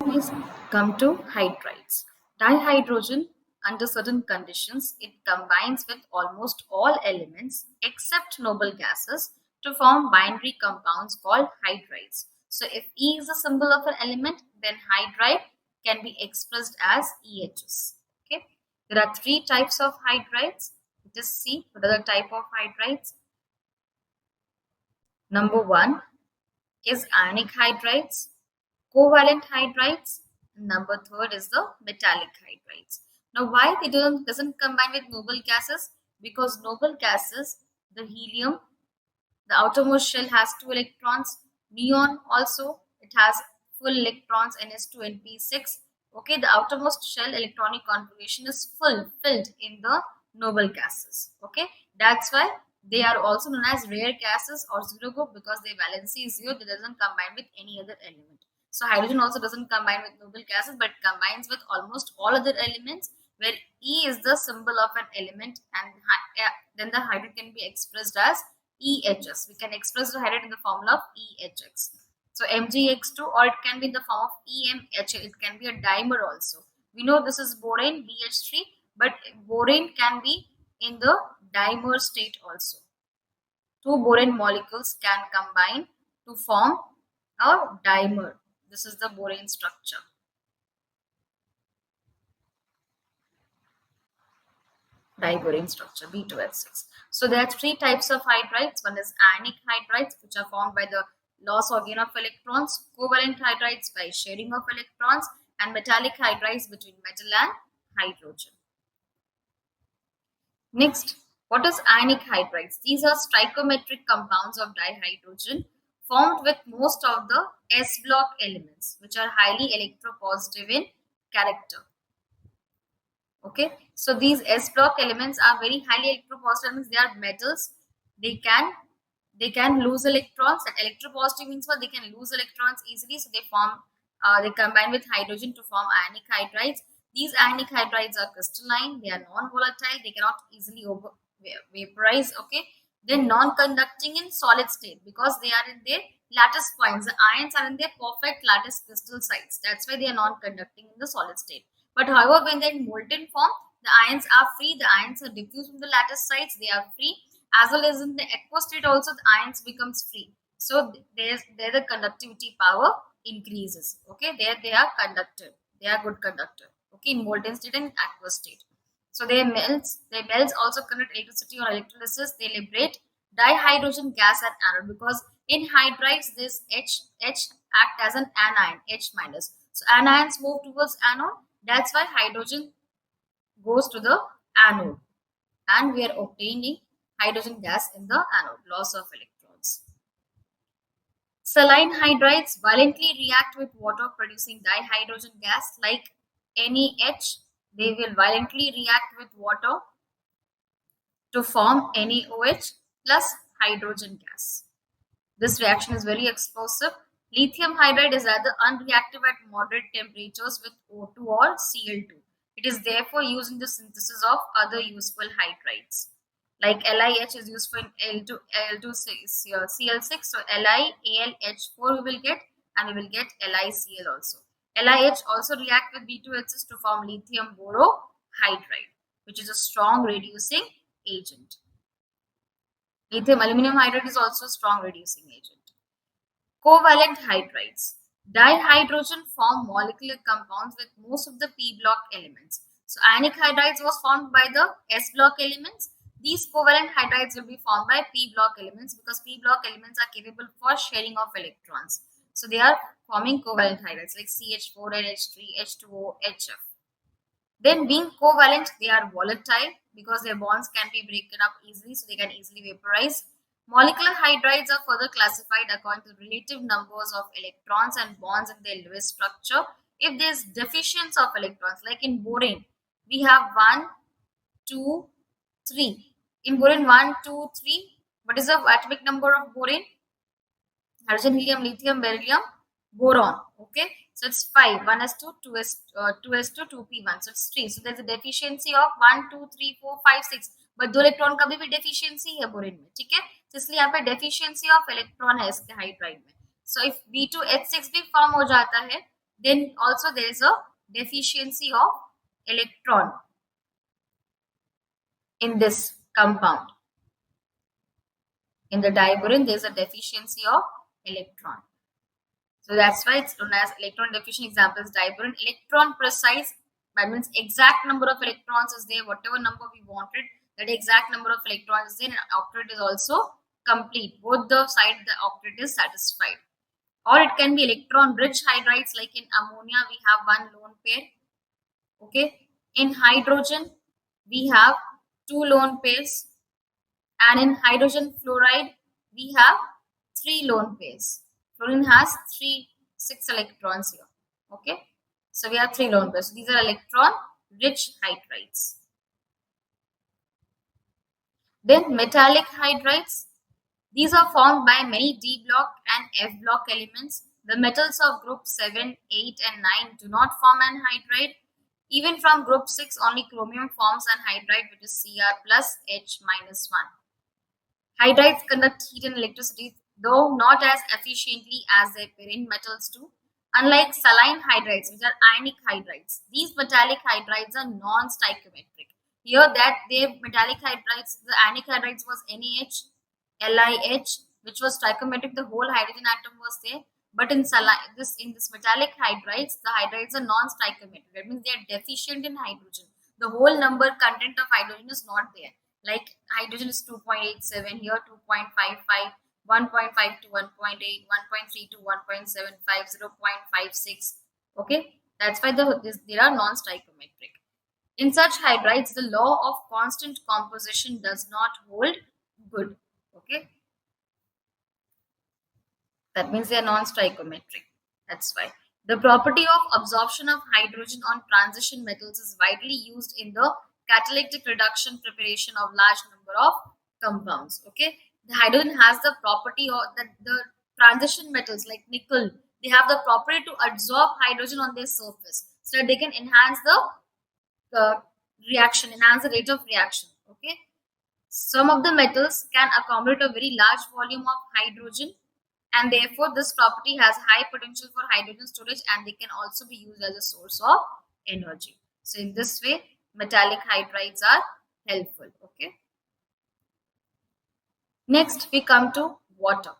Please come to hydrides. Dihydrogen, under certain conditions, it combines with almost all elements except noble gases to form binary compounds called hydrides. So, if E is the symbol of an element, then hydride can be expressed as EHS. Okay. There are three types of hydrides. Let us see what are the type of hydrides. Number one is ionic hydrides, covalent hydrides. Number third is the metallic hydrides. Now, why they doesn't combine with noble gases? Because noble gases, the helium, the outermost shell has 2 electrons. Neon also, it has full electrons, Ns2 and p6. Okay, the outermost shell electronic configuration is filled in the noble gases. Okay, that's why they are also known as rare gases or zero group, because their valency is zero. They doesn't combine with any other element. So hydrogen also doesn't combine with noble gases, but combines with almost all other elements, where E is the symbol of an element, and then the hydrogen can be expressed as EHS. We can express the hydrogen in the formula of EHX. So MgX2, or it can be in the form of EMH. It can be a dimer also. We know this is borane BH3, but borane can be in the dimer state also. Two borane molecules can combine to form a dimer. This is the borane structure. Diborane structure, B2H6. So there are three types of hydrides. One is ionic hydrides, which are formed by the loss or gain of electrons, covalent hydrides by sharing of electrons, and metallic hydrides between metal and hydrogen. Next, what is ionic hydrides? These are stoichiometric compounds of dihydrogen formed with most of the S block elements, which are highly electropositive in character. Okay, so these S block elements are very highly electropositive. Means they are metals. They can lose electrons. And electropositive means what? They can lose electrons easily. So they combine with hydrogen to form ionic hydrides. These ionic hydrides are crystalline. They are non-volatile. They cannot easily vaporize. Okay, they're non-conducting in solid state because they are in their lattice points. The ions are in their perfect lattice crystal sites. That's why they are non-conducting in the solid state. But however, when they're in molten form, the ions are free. The ions are diffused from the lattice sites. They are free. As well as in the aqueous state also, the ions becomes free. So there the conductivity power increases. Okay, there they are conductor. They are good conductor. Okay, in molten state and aqueous state. So their melts also conduct electricity or electrolysis. They liberate dihydrogen gas at anode, because in hydrides this H act as an anion, H minus. So anions move towards anode. That's why hydrogen goes to the anode, and we are obtaining hydrogen gas in the anode, loss of electrons. Saline hydrides violently react with water, producing dihydrogen gas like NaH. They will violently react with water to form NaOH plus hydrogen gas. This reaction is very explosive. Lithium hydride is rather unreactive at moderate temperatures with O2 or Cl2. It is therefore used in the synthesis of other useful hydrides. Like LiH is used for Cl6. So LiAlH4 we will get, and we will get LiCl also. LiH also react with B2H to form lithium borohydride, which is a strong reducing agent. Lithium aluminum hydride is also a strong reducing agent. Covalent hydrides. Dihydrogen form molecular compounds with most of the p block elements. So ionic hydrides was formed by the S block elements. These covalent hydrides will be formed by p block elements, because p block elements are capable for sharing of electrons. So they are forming covalent hydrides like CH4, NH3, H2O, HF. Then being covalent, they are volatile because their bonds can be broken up easily, so they can easily vaporize. Molecular hydrides are further classified according to relative numbers of electrons and bonds in their Lewis structure. If there is deficiency of electrons, like in borane, we have 1, 2, 3. In borane 1, 2, 3, what is the atomic number of borane? Hydrogen, helium, lithium, beryllium, boron. Okay, so it's 5. 1s2, 2s2, 2p1. So it's 3. So there's a deficiency of 1, 2, 3, 4, 5, 6. But 2 electron का भी deficiency है borane में. ठीक है, तो इसलिए यहाँ पे डेफिशिएंसी ऑफ इलेक्ट्रॉन है इसके हाइड्राइड में. सो इफ B2H6 भी फॉर्म हो जाता है, Then also there is a deficiency of electron in this compound. In the diboron, there is a deficiency of electron. So that's why it's known as electron deficient. Examples: diboron. Electron precise, that means exact number of electrons is there, whatever number we wanted, that exact number of electrons is there, and octet is also complete. Both the side the octet is satisfied. Or it can be electron rich hydrides, like in ammonia we have one lone pair. Okay. In hydrogen we have two lone pairs, and in hydrogen fluoride we have three lone pairs. Fluorine has 6 electrons here. Okay. So we have three lone pairs. So these are electron rich hydrides. Then metallic hydrides. These are formed by many D block and F block elements. The metals of group 7, 8 and 9 do not form an hydride. Even from group 6, only chromium forms an hydride, which is Cr plus H minus 1. Hydrides conduct heat and electricity, though not as efficiently as their parent metals do. Unlike saline hydrides, which are ionic hydrides, these metallic hydrides are non-stoichiometric. Here that their metallic hydrides, the ionic hydrides was NaH, LiH, which was stoichiometric, the whole hydrogen atom was there. But in this metallic hydrides, the hydrides are non-stoichiometric. That means they are deficient in hydrogen. The whole number content of hydrogen is not there. Like hydrogen is 2.87, here 2.55, 1.5 to 1.8, 1.3 to 1.75, 0.56. Okay, that's why they are non-stoichiometric. In such hydrides, the law of constant composition does not hold good. Okay, that means they are non-stoichiometric. That's why. The property of absorption of hydrogen on transition metals is widely used in the catalytic reduction preparation of large number of compounds. Okay, the hydrogen has the property of that the transition metals like nickel, they have the property to absorb hydrogen on their surface so that they can enhance the reaction, enhance the rate of reaction. Okay, some of the metals can accommodate a very large volume of hydrogen, and therefore this property has high potential for hydrogen storage, and they can also be used as a source of energy. So in this way, metallic hydrides are helpful. Okay. Next, we come to water.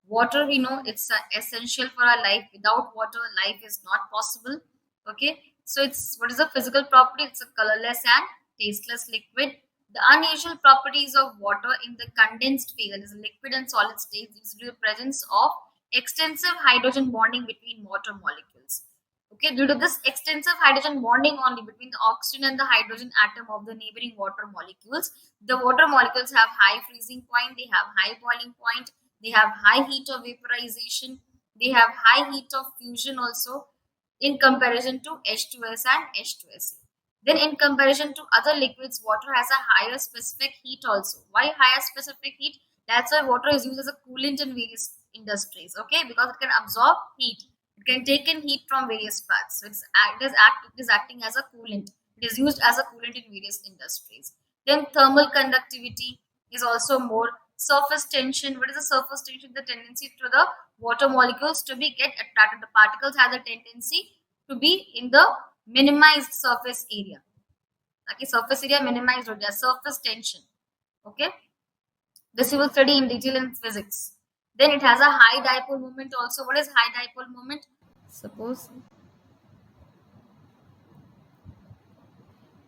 Water, we know it's essential for our life. Without water, life is not possible. Okay. So it's what is the physical property? It's a colorless and tasteless liquid. The unusual properties of water in the condensed phase, that is liquid and solid state, is due to the presence of extensive hydrogen bonding between water molecules. Okay, due to this extensive hydrogen bonding only between the oxygen and the hydrogen atom of the neighboring water molecules, the water molecules have high freezing point, they have high boiling point, they have high heat of vaporization, they have high heat of fusion also in comparison to H2S and H2SE. Then in comparison to other liquids, water has a higher specific heat also. Why higher specific heat? That's why water is used as a coolant in various industries. Okay, because it can absorb heat. It can take in heat from various parts. So it is acting as a coolant. It is used as a coolant in various industries. Then thermal conductivity is also more. Surface tension. What is the surface tension? The tendency for the water molecules to get attracted. The particles have the tendency to be in the minimized surface area. Okay, surface area minimized or their surface tension. Okay, this you will study in detail in physics. Then it has a high dipole moment also. What is high dipole moment? Suppose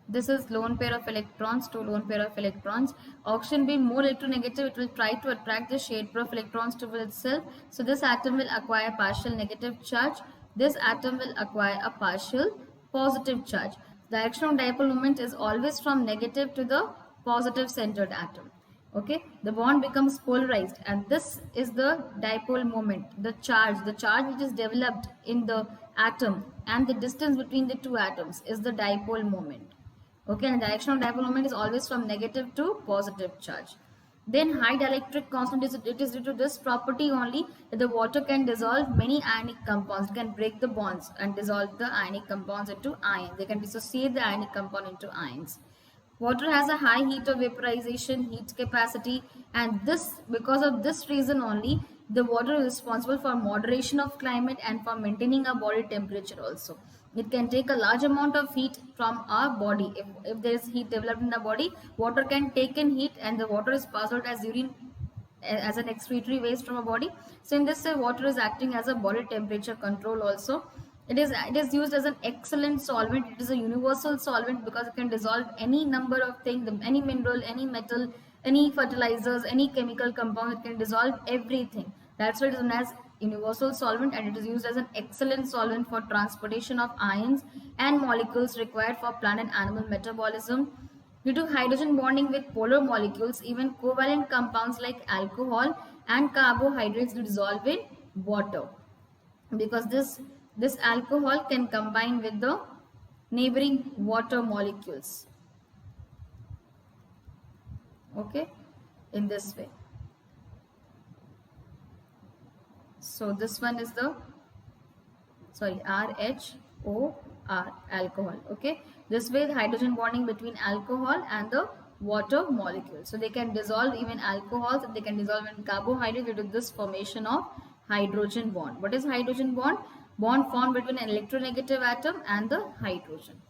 this is lone pair of electrons, two lone pair of electrons. Oxygen being more electronegative, it will try to attract the shared pair of electrons to itself. So this atom will acquire partial negative charge. This atom will acquire a partial positive charge. The direction of dipole moment is always from negative to the positive centered atom. Okay, the bond becomes polarized, and this is the dipole moment. The charge which is developed in the atom and the distance between the two atoms is the dipole moment. Okay, and the direction of dipole moment is always from negative to positive charge. Then high dielectric constant is due to this property only that the water can dissolve many ionic compounds. It can break the bonds and dissolve the ionic compounds into ions. They can dissociate the ionic compound into ions. Water has a high heat of vaporization, heat capacity, and this because of this reason only The water is responsible for moderation of climate and for maintaining our body temperature also. It can take a large amount of heat from our body. If there is heat developed in the body, water can take in heat and the water is passed out as urine as an excretory waste from a body. So in this way, water is acting as a body temperature control also. It is used as an excellent solvent. It is a universal solvent because it can dissolve any number of things, any mineral, any metal, any fertilizers, any chemical compound. It can dissolve everything. That's why it is known as universal solvent, and it is used as an excellent solvent for transportation of ions and molecules required for plant and animal metabolism. Due to hydrogen bonding with polar molecules, even covalent compounds like alcohol and carbohydrates dissolve in water, because this alcohol can combine with the neighboring water molecules. Okay, in this way. So this one is the RHOR, alcohol. Okay, this way the hydrogen bonding between alcohol and the water molecule. So they can dissolve even alcohols, and they can dissolve in carbohydrates due to this formation of hydrogen bond. What is hydrogen bond? Bond formed between an electronegative atom and the hydrogen.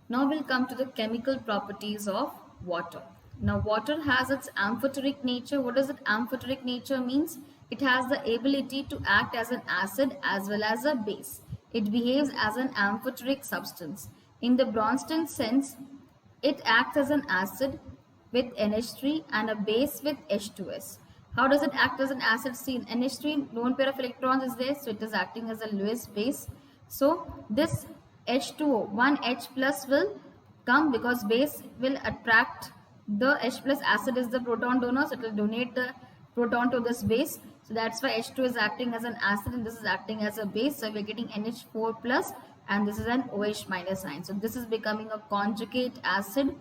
Now we'll come to the chemical properties of water. Now water has its amphoteric nature. What does it amphoteric nature means? It has the ability to act as an acid as well as a base. It behaves as an amphoteric substance. In the Bronsted sense, it acts as an acid with NH3 and a base with H2S. How does it act as an acid? See, in NH3, lone pair of electrons is there, so it is acting as a Lewis base. So this H2O, one H plus will come because base will attract the H plus. Acid is the proton donor, so it will donate the proton to this base. So that's why H2 is acting as an acid and this is acting as a base. So we're getting NH4 plus and this is an OH minus ion. So this is becoming a conjugate acid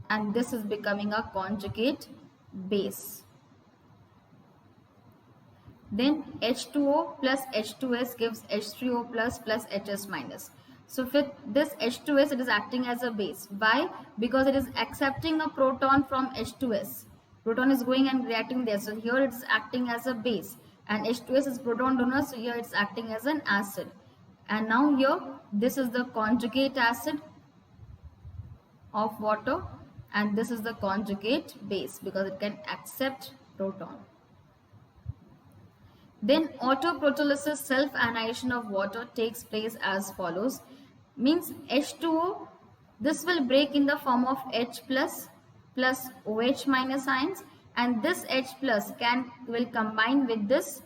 and this is becoming a conjugate base. Then H2O plus H2S gives H3O plus plus HS minus. So with this H2S, it is acting as a base. Why? Because it is accepting a proton from H2S. Proton is going and reacting there. So here it is acting as a base. And H2S is proton donor. So here it's acting as an acid. And now here, this is the conjugate acid of water. And this is the conjugate base because it can accept proton. Then autoprotolysis, self-annihilation of water takes place as follows. Means H2O, this will break in the form of H plus plus OH minus ions, and this H plus will combine with this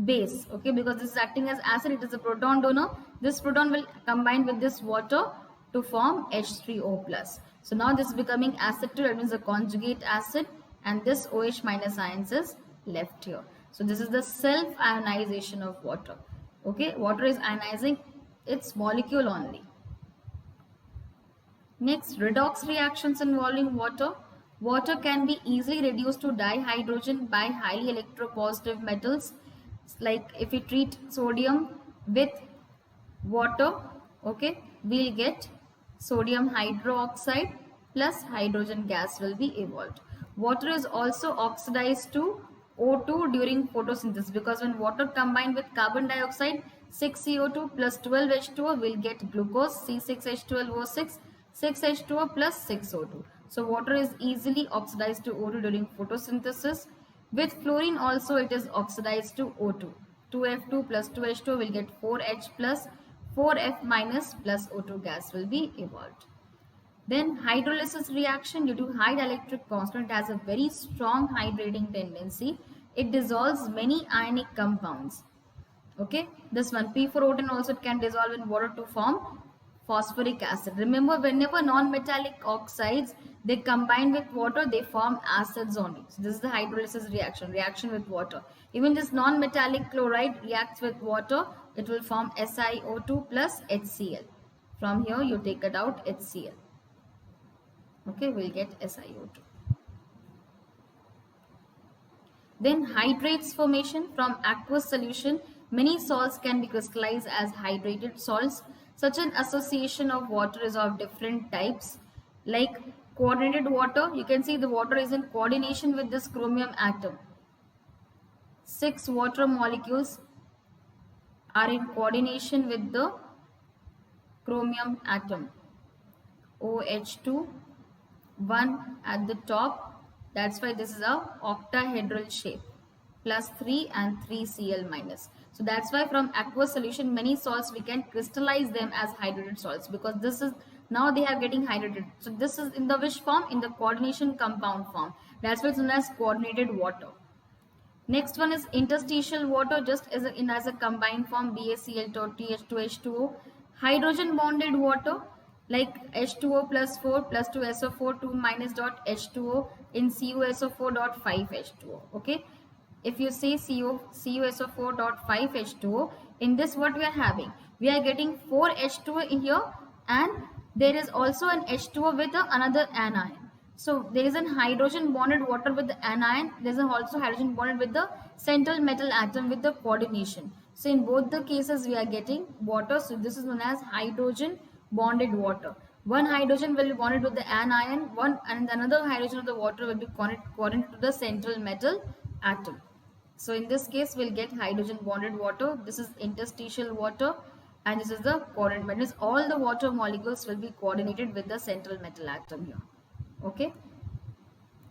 base. Okay, because this is acting as acid, it is a proton donor. This proton will combine with this water to form H3O plus. So now this is becoming acid too, that means a conjugate acid, and this OH minus ions is left here. So this is the self-ionization of water. Okay, water is ionizing its molecule only. Next, redox reactions involving water. Water can be easily reduced to dihydrogen by highly electropositive metals. Like if we treat sodium with water, okay, we'll get sodium hydroxide plus hydrogen gas will be evolved. Water is also oxidized to O2 during photosynthesis, because when water combined with carbon dioxide, 6CO2 plus 12H2O will get glucose, C6H12O6, 6H2O plus 6O2. So water is easily oxidized to O2 during photosynthesis. With fluorine also it is oxidized to O2. 2F2 plus 2H2O will get 4H plus 4F minus plus O2 gas will be evolved. Then hydrolysis reaction, due to high dielectric constant, has a very strong hydrating tendency. It dissolves many ionic compounds. Okay, this one P4O10 also can dissolve in water to form phosphoric acid. Remember, whenever non-metallic oxides they combine with water, they form acids only. So this is the hydrolysis reaction with water. Even this non-metallic chloride reacts with water, it will form SiO2 plus HCl. From here you take it out HCl. Okay, we'll get SiO2. Then hydrates formation from aqueous solution. Many salts can be crystallized as hydrated salts. Such an association of water is of different types. Like Coordinated water, you can see the water is in coordination with this chromium atom. 6 water molecules are in coordination with the chromium atom. OH2, 1 at the top, that's why this is a octahedral shape, plus 3 and 3Cl minus. So that's why from aqueous solution many salts we can crystallize them as hydrated salts, because this is now they are getting hydrated. So this is in the which form? In the coordination compound form. That's why it's known as coordinated water. Next one is interstitial water, just as a combined form, BaCl, TH2H2O. Hydrogen bonded water like H2O plus 4 plus 2 SO4 2 minus dot H2O in CuSO4 dot 5 H2O. Okay, if you say CuSO4 dot 5 H2O, in this what we are having? We are getting 4 H2O in here, and there is also an H2O with another anion. So there is a hydrogen bonded water with the anion. There is also hydrogen bonded with the central metal atom with the coordination. So in both the cases we are getting water. So this is known as hydrogen bonded water. One hydrogen will be bonded with the anion, one and another hydrogen of the water will be coordinated to the central metal atom. So in this case we'll get hydrogen bonded water. This is interstitial water, and this is the coordinate. That means all the water molecules will be coordinated with the central metal atom here. Okay.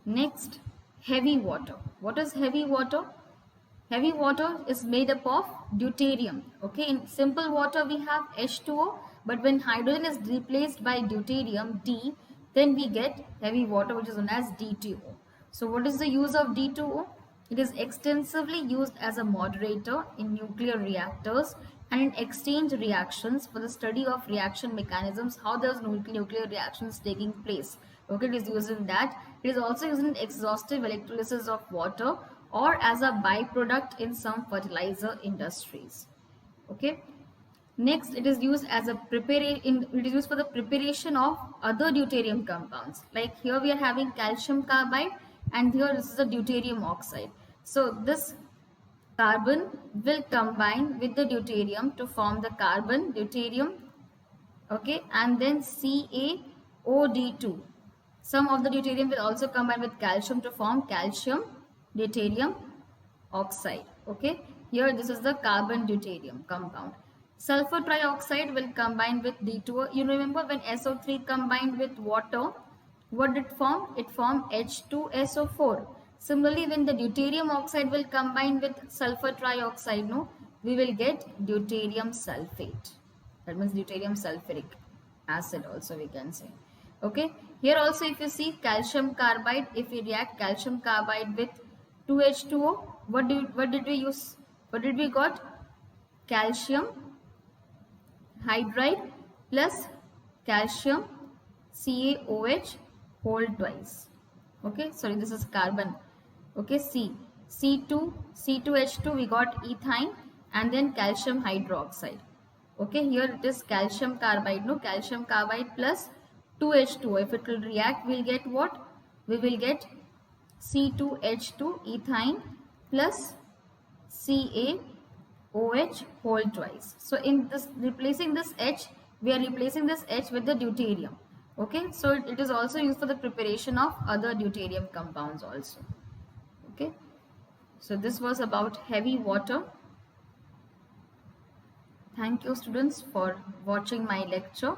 Next, heavy water. What is heavy water? Heavy water is made up of deuterium. Okay, in simple water we have H2O, but when hydrogen is replaced by deuterium D, then we get heavy water, which is known as D2O. So what is the use of D2O? It is extensively used as a moderator in nuclear reactors and in exchange reactions for the study of reaction mechanisms, how those nuclear reactions taking place. Okay, it is used in that. It is also used in exhaustive electrolysis of water or as a byproduct in some fertilizer industries. Okay. Next, it is used as a it is used for the preparation of other deuterium compounds. Like here we are having calcium carbide, and here this is a deuterium oxide. So this carbon will combine with the deuterium to form the carbon deuterium. Okay, and then CaOD2. Some of the deuterium will also combine with calcium to form calcium deuterium oxide. Okay, here this is the carbon deuterium compound. Sulfur trioxide will combine with D2O. You remember when SO3 combined with water, what did it form? It formed H2SO4. Similarly, when the deuterium oxide will combine with sulfur trioxide, no, we will get deuterium sulfate. That means deuterium sulfuric acid also we can say. Okay, here also if you see calcium carbide, if we react calcium carbide with 2H2O, what did we use? What did we got? Calcium hydride plus calcium CaOH whole twice. Okay, sorry, this is carbon. Okay, C2H2 we got ethyne, and then calcium hydroxide. Okay, here it is calcium carbide, no, calcium carbide plus 2H2O. If it will react, we'll get what? We will get C2H2 ethyne plus CaOH whole twice. So in this, replacing this H, we are replacing this H with the deuterium. Okay, so it is also used for the preparation of other deuterium compounds also. Okay, so this was about heavy water. Thank you students for watching my lecture.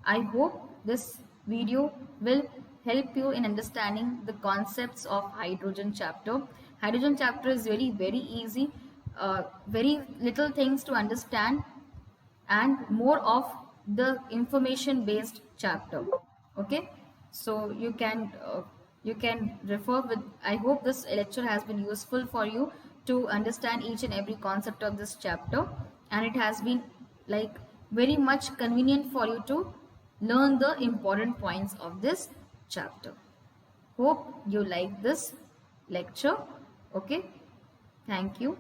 I hope this video will help you in understanding the concepts of hydrogen chapter. Hydrogen chapter is very easy, very little things to understand, and more of the information based chapter. Okay, so you can refer with. I hope this lecture has been useful for you to understand each and every concept of this chapter, and it has been like very much convenient for you to learn the important points of this chapter. Hope you like this lecture. Okay, thank you.